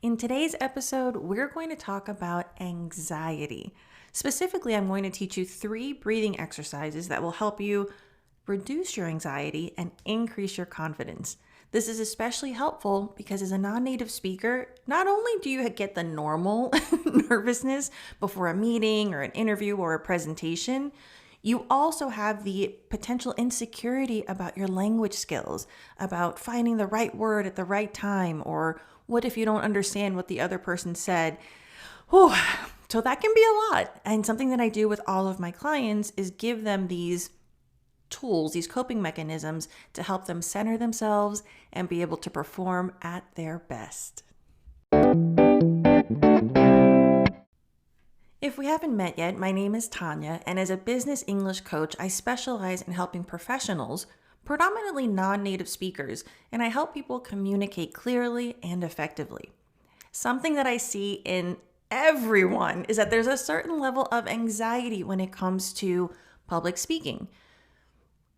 In today's episode, we're going to talk about anxiety. Specifically, I'm going to teach you 3 breathing exercises that will help you reduce your anxiety and increase your confidence. This is especially helpful because as a non-native speaker, not only do you get the normal nervousness before a meeting or an interview or a presentation, you also have the potential insecurity about your language skills, about finding the right word at the right time, or what if you don't understand what the other person said? Whew. So that can be a lot. And something that I do with all of my clients is give them these tools, these coping mechanisms to help them center themselves and be able to perform at their best. If we haven't met yet, my name is Tanya, and as a business English coach, I specialize in helping professionals, predominantly non-native speakers, and I help people communicate clearly and effectively. Something that I see in everyone is that there's a certain level of anxiety when it comes to public speaking.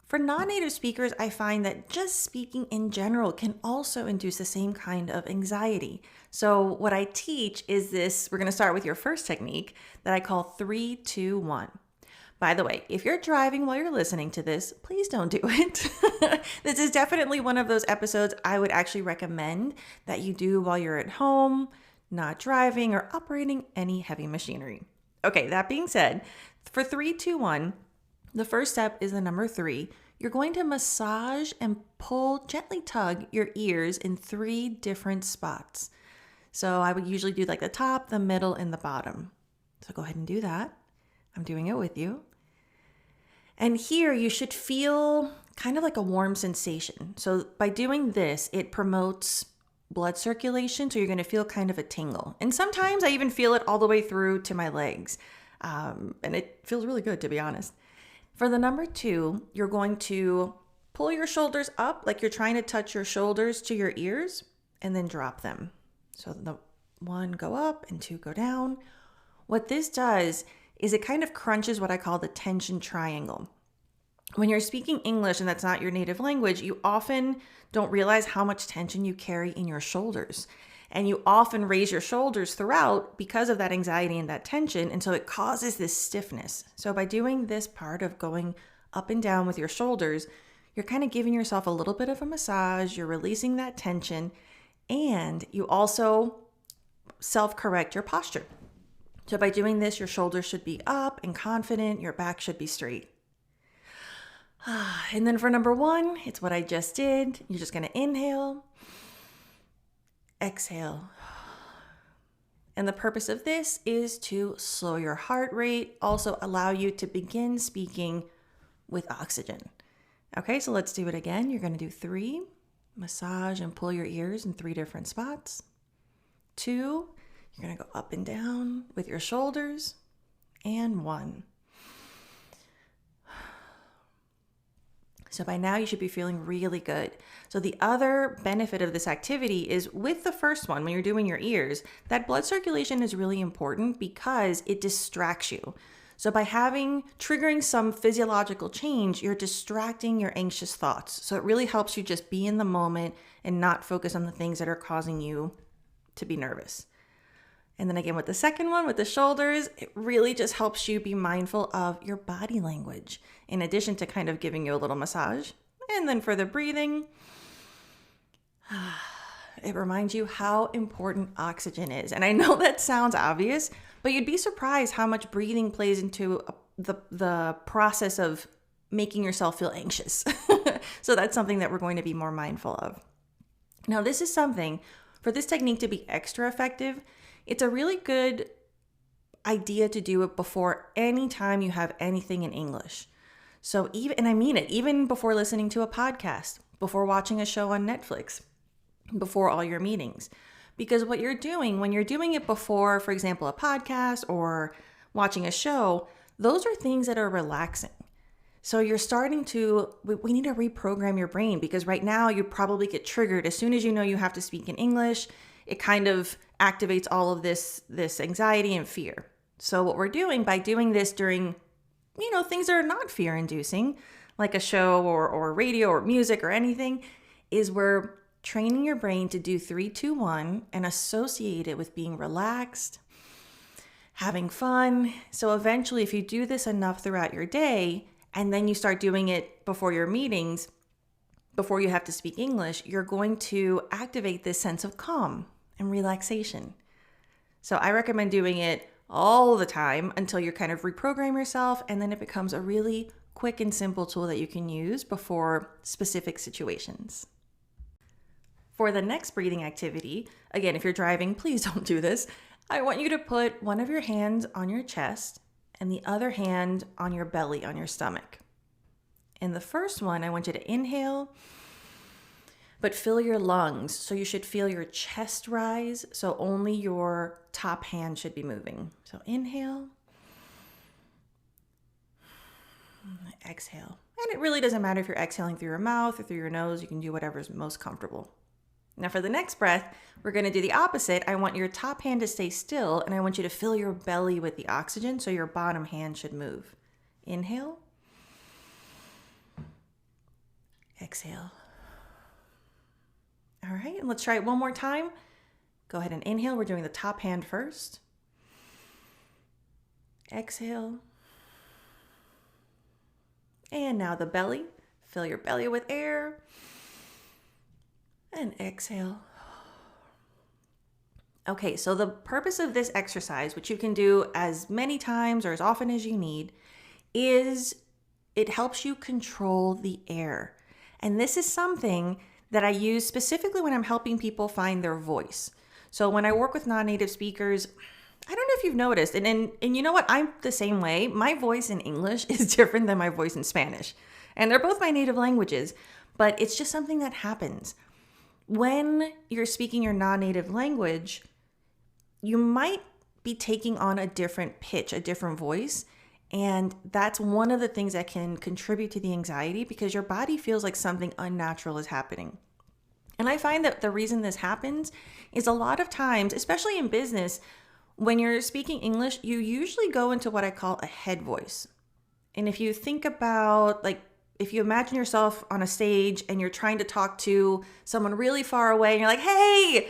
For non-native speakers, I find that just speaking in general can also induce the same kind of anxiety. So what I teach is this, we're going to start with your first technique that I call 3-2-1. By the way, if you're driving while you're listening to this, please don't do it. This is definitely one of those episodes I would actually recommend that you do while you're at home, not driving or operating any heavy machinery. Okay, that being said, for 3-2-1, the first step is the number 3. You're going to massage and pull, gently tug your ears in 3 different spots. So I would usually do like the top, the middle, and the bottom. So go ahead and do that. I'm doing it with you. And here you should feel kind of like a warm sensation. So by doing this, it promotes blood circulation. So you're going to feel kind of a tingle. And sometimes I even feel it all the way through to my legs. And it feels really good, to be honest. For the number 2, you're going to pull your shoulders up like you're trying to touch your shoulders to your ears and then drop them. So the 1 go up and 2 go down. What this does is it kind of crunches what I call the tension triangle. When you're speaking English and that's not your native language, you often don't realize how much tension you carry in your shoulders. And you often raise your shoulders throughout because of that anxiety and that tension. And so it causes this stiffness. So by doing this part of going up and down with your shoulders, you're kind of giving yourself a little bit of a massage. You're releasing that tension. And you also self-correct your posture. So by doing this, your shoulders should be up and confident. Your back should be straight. And then for number 1, it's what I just did. You're just going to inhale. Exhale. And the purpose of this is to slow your heart rate, also allow you to begin speaking with oxygen. Okay, so let's do it again. You're going to do 3, massage and pull your ears in 3 different spots. 2, you're going to go up and down with your shoulders. And 1. So by now you should be feeling really good. So the other benefit of this activity is with the first one, when you're doing your ears, that blood circulation is really important because it distracts you. So by triggering some physiological change, you're distracting your anxious thoughts. So it really helps you just be in the moment and not focus on the things that are causing you to be nervous. And then again with the second one, with the shoulders, it really just helps you be mindful of your body language, in addition to kind of giving you a little massage. And then for the breathing, it reminds you how important oxygen is. And I know that sounds obvious, but you'd be surprised how much breathing plays into the process of making yourself feel anxious. So that's something that we're going to be more mindful of. Now, this is something, for this technique to be extra effective, it's a really good idea to do it before any time you have anything in English. So and I mean it, even before listening to a podcast, before watching a show on Netflix, before all your meetings. Because what you're doing, when you're doing it before, for example, a podcast or watching a show, those are things that are relaxing. So you're starting to, we need to reprogram your brain, because right now you probably get triggered as soon as you know you have to speak in English. It kind of activates all of this anxiety and fear. So what we're doing by doing this during, things that are not fear-inducing, like a show or radio or music or anything, is we're training your brain to do 3, 2, 1 and associate it with being relaxed, having fun. So eventually, if you do this enough throughout your day, and then you start doing it before your meetings, before you have to speak English, you're going to activate this sense of calm and relaxation. So I recommend doing it all the time until you kind of reprogram yourself, and then it becomes a really quick and simple tool that you can use before specific situations. For the next breathing activity, again, if you're driving, please don't do this. I want you to put one of your hands on your chest and the other hand on your belly, on your stomach. In the first one, I want you to inhale, but fill your lungs. So you should feel your chest rise, so only your top hand should be moving. So inhale, exhale. And it really doesn't matter if you're exhaling through your mouth or through your nose. You can do whatever's most comfortable. Now for the next breath, we're going to do the opposite. I want your top hand to stay still, and I want you to fill your belly with the oxygen, so your bottom hand should move. Inhale. Exhale. All right, and let's try it one more time. Go ahead and inhale. We're doing the top hand first. Exhale. And now the belly. Fill your belly with air. And exhale. Okay, so the purpose of this exercise, which you can do as many times or as often as you need, is it helps you control the air. And this is something that I use specifically when I'm helping people find their voice. So when I work with non-native speakers, I don't know if you've noticed, and you know what, I'm the same way. My voice in English is different than my voice in Spanish. And they're both my native languages, but it's just something that happens. When you're speaking your non-native language, you might be taking on a different pitch, a different voice. And that's one of the things that can contribute to the anxiety, because your body feels like something unnatural is happening. And I find that the reason this happens is a lot of times, especially in business, when you're speaking English, you usually go into what I call a head voice. And if you think about, like, if you imagine yourself on a stage and you're trying to talk to someone really far away and you're like, hey,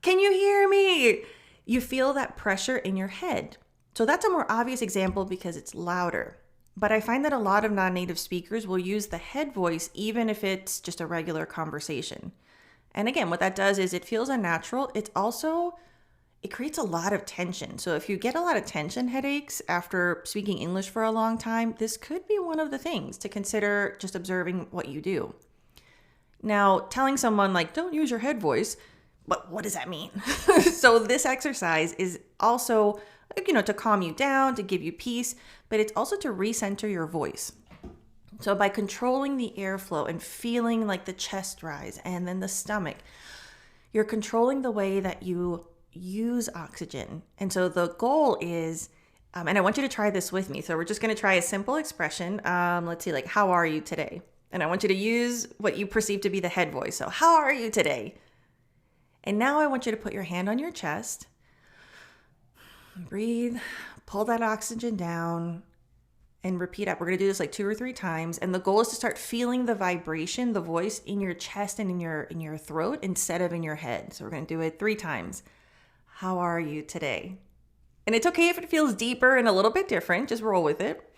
can you hear me? You feel that pressure in your head. So that's a more obvious example because it's louder. But I find that a lot of non-native speakers will use the head voice even if it's just a regular conversation. And again, what that does is it feels unnatural. It creates a lot of tension. So if you get a lot of tension headaches after speaking English for a long time, this could be one of the things to consider just observing what you do. Now, telling someone like, don't use your head voice, but what does that mean? So this exercise is also, to calm you down, to give you peace, but it's also to recenter your voice. So by controlling the airflow and feeling like the chest rise and then the stomach, you're controlling the way that you use oxygen. And so the goal is, and I want you to try this with me. So we're just going to try a simple expression. Let's see, like, how are you today? And I want you to use what you perceive to be the head voice. So how are you today? And now I want you to put your hand on your chest. Breathe, pull that oxygen down, and repeat up. We're going to do this like 2 or 3 times. And the goal is to start feeling the vibration, the voice in your chest and in your throat instead of in your head. So we're going to do it 3 times. How are you today? And it's okay if it feels deeper and a little bit different. Just roll with it.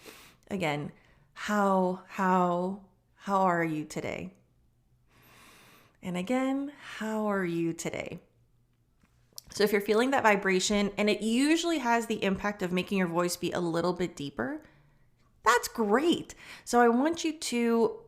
Again, how are you today? And again, how are you today? So if you're feeling that vibration, and it usually has the impact of making your voice be a little bit deeper, that's great. So I want you to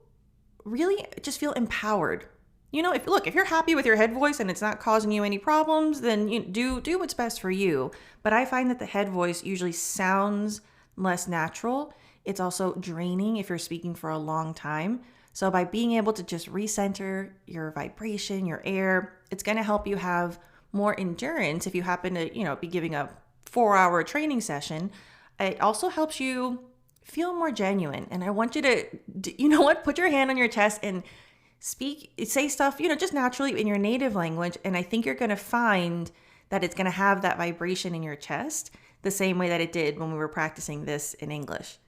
really just feel empowered. If you're happy with your head voice and it's not causing you any problems, then you do what's best for you. But I find that the head voice usually sounds less natural. It's also draining if you're speaking for a long time. So by being able to just recenter your vibration, your air, it's going to help you have more endurance if you happen to, be giving a 4-hour training session. It also helps you feel more genuine. And I want you to, put your hand on your chest and say stuff, just naturally in your native language. And I think you're going to find that it's going to have that vibration in your chest the same way that it did when we were practicing this in English.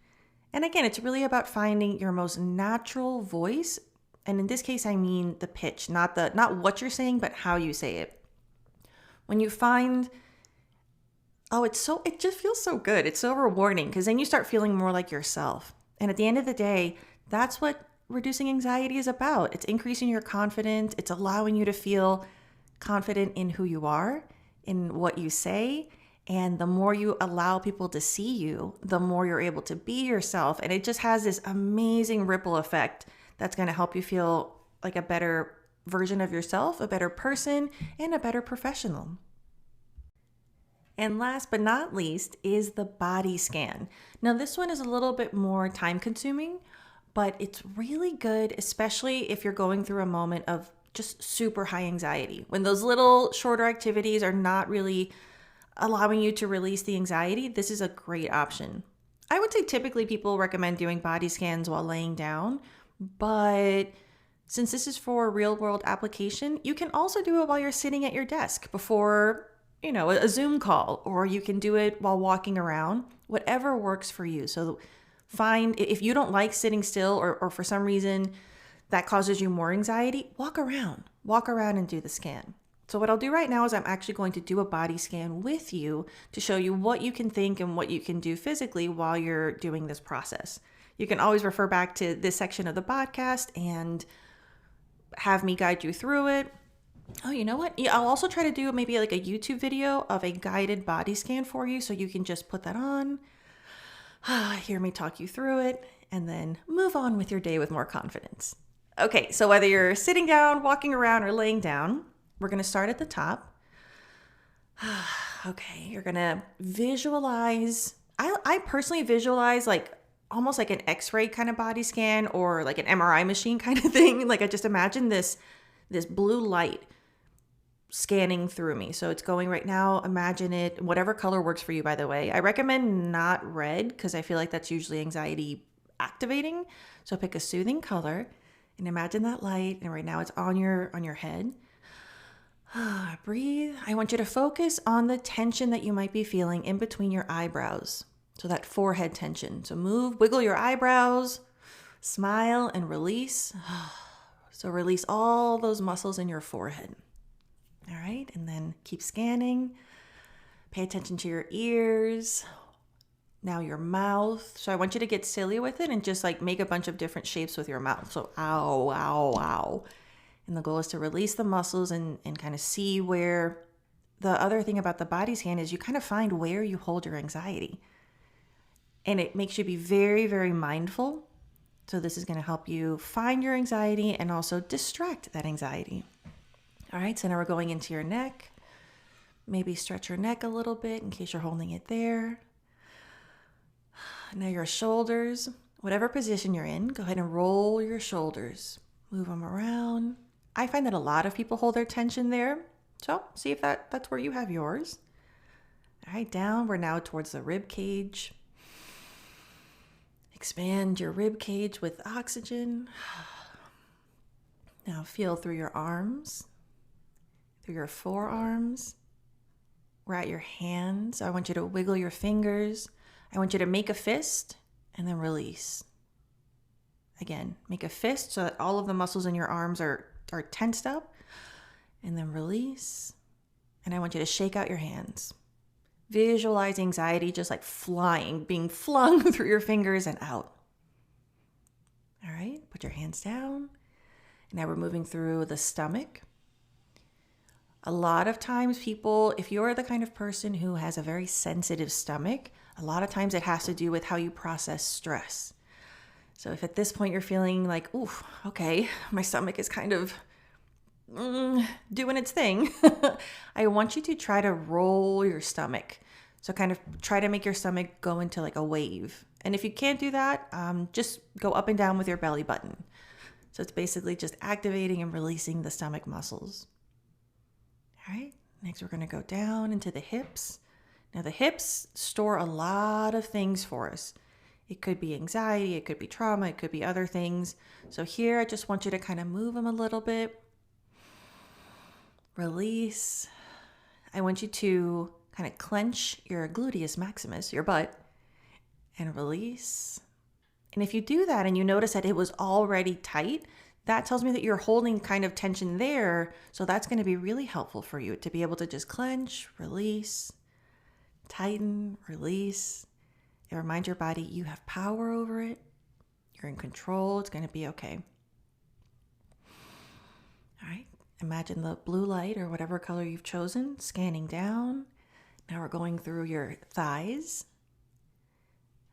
And again, it's really about finding your most natural voice And in this case, I mean the pitch, not what you're saying, but how you say it. When you find, it just feels so good. It's so rewarding because then you start feeling more like yourself. And at the end of the day, that's what reducing anxiety is about. It's increasing your confidence. It's allowing you to feel confident in who you are, in what you say. And the more you allow people to see you, the more you're able to be yourself. And it just has this amazing ripple effect that's going to help you feel like a better version of yourself, a better person, and a better professional. And last but not least is the body scan. Now, this one is a little bit more time consuming, but it's really good, especially if you're going through a moment of just super high anxiety. When those little shorter activities are not really allowing you to release the anxiety, this is a great option. I would say typically people recommend doing body scans while laying down, but since this is for a real world application, you can also do it while you're sitting at your desk before a Zoom call, or you can do it while walking around, whatever works for you. So find, if you don't like sitting still or for some reason that causes you more anxiety, walk around and do the scan. So what I'll do right now is I'm actually going to do a body scan with you to show you what you can think and what you can do physically while you're doing this process. You can always refer back to this section of the podcast and have me guide you through it. Oh, you know what? Yeah, I'll also try to do maybe like a YouTube video of a guided body scan for you so you can just put that on, hear me talk you through it, and then move on with your day with more confidence. Okay, so whether you're sitting down, walking around, or laying down, we're going to start at the top. Okay, you're going to visualize. I personally visualize like almost like an X-ray kind of body scan or like an MRI machine kind of thing. Like I just imagine this blue light scanning through me. So it's going right now. Imagine it, whatever color works for you, by the way. I recommend not red because I feel like that's usually anxiety activating. So pick a soothing color and imagine that light. And right now it's on your head. Breathe. I want you to focus on the tension that you might be feeling in between your eyebrows. So that forehead tension. So wiggle your eyebrows, smile, and release. So release all those muscles in your forehead. All right, and then keep scanning. Pay attention to your ears. Now your mouth. So I want you to get silly with it and just like make a bunch of different shapes with your mouth. So ow, ow, ow. And the goal is to release the muscles and kind of see where. The other thing about the body scan is you kind of find where you hold your anxiety. And it makes you be very, very mindful. So this is going to help you find your anxiety and also distract that anxiety. All right, so now we're going into your neck. Maybe stretch your neck a little bit in case you're holding it there. Now your shoulders, whatever position you're in, go ahead and roll your shoulders. Move them around. I find that a lot of people hold their tension there. So see if that's where you have yours. All right, down. We're now towards the rib cage. Expand your rib cage with oxygen. Now feel through your arms, through your forearms. We're at your hands. I want you to wiggle your fingers. I want you to make a fist and then release. Again, make a fist so that all of the muscles in your arms are tensed up, and then release. And I want you to shake out your hands. Visualize anxiety just like flying, being flung through your fingers and out. All right, put your hands down. Now we're moving through the stomach. A lot of times people, if you're the kind of person who has a very sensitive stomach, a lot of times it has to do with how you process stress. So if at this point you're feeling like, oof, okay, my stomach is kind of doing its thing, I want you to try to roll your stomach. So kind of try to make your stomach go into like a wave. And if you can't do that, just go up and down with your belly button. So it's basically just activating and releasing the stomach muscles. All right, next we're going to go down into the hips. Now the hips store a lot of things for us. It could be anxiety, it could be trauma, it could be other things. So here I just want you to kind of move them a little bit. Release. I want you to kind of clench your gluteus maximus, your butt, and release. And if you do that and you notice that it was already tight, that tells me that you're holding kind of tension there. So that's going to be really helpful for you to be able to just clench, release, tighten, release. It reminds your body you have power over it. You're in control. It's going to be okay. All right. Imagine the blue light or whatever color you've chosen scanning down. Now we're going through your thighs.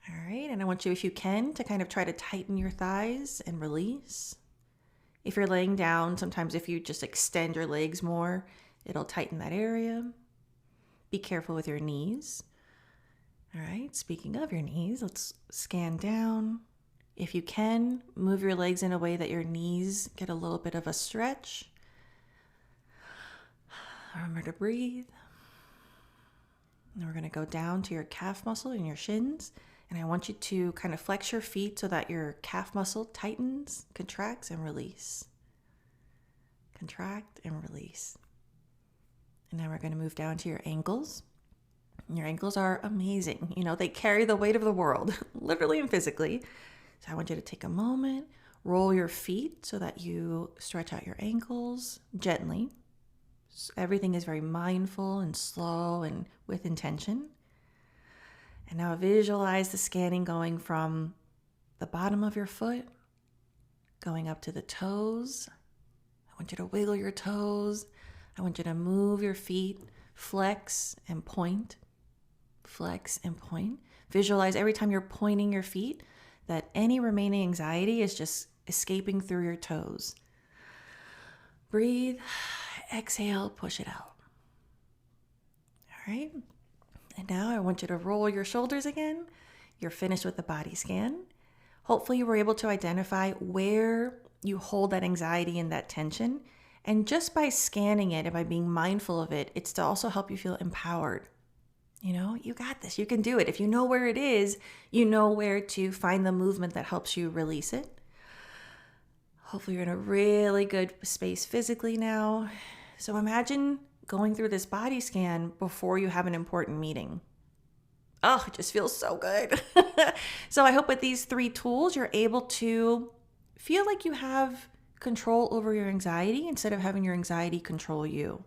All right. And I want you, if you can, to kind of try to tighten your thighs and release. If you're laying down, sometimes if you just extend your legs more, it'll tighten that area. Be careful with your knees. All right. Speaking of your knees, let's scan down. If you can, move your legs in a way that your knees get a little bit of a stretch. Remember to breathe. And we're going to go down to your calf muscle and your shins. And I want you to kind of flex your feet so that your calf muscle tightens, contracts, and release. Contract and release. And now we're going to move down to your ankles. And your ankles are amazing. You know, they carry the weight of the world, literally and physically. So I want you to take a moment, roll your feet so that you stretch out your ankles gently. Everything is very mindful and slow and with intention. And now visualize the scanning going from the bottom of your foot, going up to the toes. I want you to wiggle your toes. I want you to move your feet, flex and point, flex and point. Visualize every time you're pointing your feet that any remaining anxiety is just escaping through your toes. Breathe. Exhale, push it out. All right. And now I want you to roll your shoulders again. You're finished with the body scan. Hopefully you were able to identify where you hold that anxiety and that tension. And just by scanning it and by being mindful of it, it's to also help you feel empowered. You know, you got this. You can do it. If you know where it is, you know where to find the movement that helps you release it. Hopefully you're in a really good space physically now. So imagine going through this body scan before you have an important meeting. Oh, it just feels so good. So I hope with these 3 tools, you're able to feel like you have control over your anxiety instead of having your anxiety control you.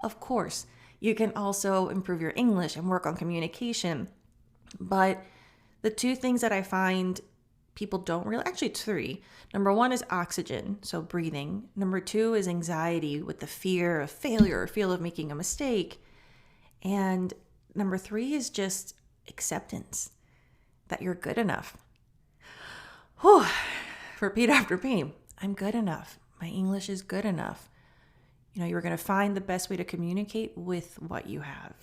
Of course, you can also improve your English and work on communication. But the 2 things that I find people don't really, actually 3. Number 1 is oxygen, so breathing. Number 2 is anxiety with the fear of failure or fear of making a mistake. And number 3 is just acceptance that you're good enough. Whew. Repeat after me. I'm good enough. My English is good enough. You know, you're going to find the best way to communicate with what you have.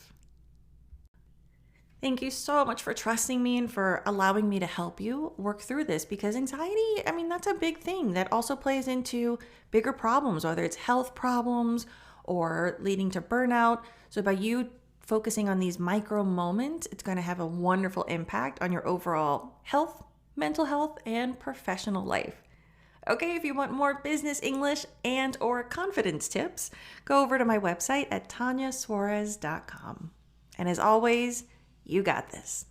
Thank you so much for trusting me and for allowing me to help you work through this, because anxiety, I mean, that's a big thing that also plays into bigger problems, whether it's health problems or leading to burnout. So by you focusing on these micro moments, it's going to have a wonderful impact on your overall health, mental health, and professional life. Okay, if you want more business English and or confidence tips, go over to my website at tanyasuarez.com. And as always, you got this.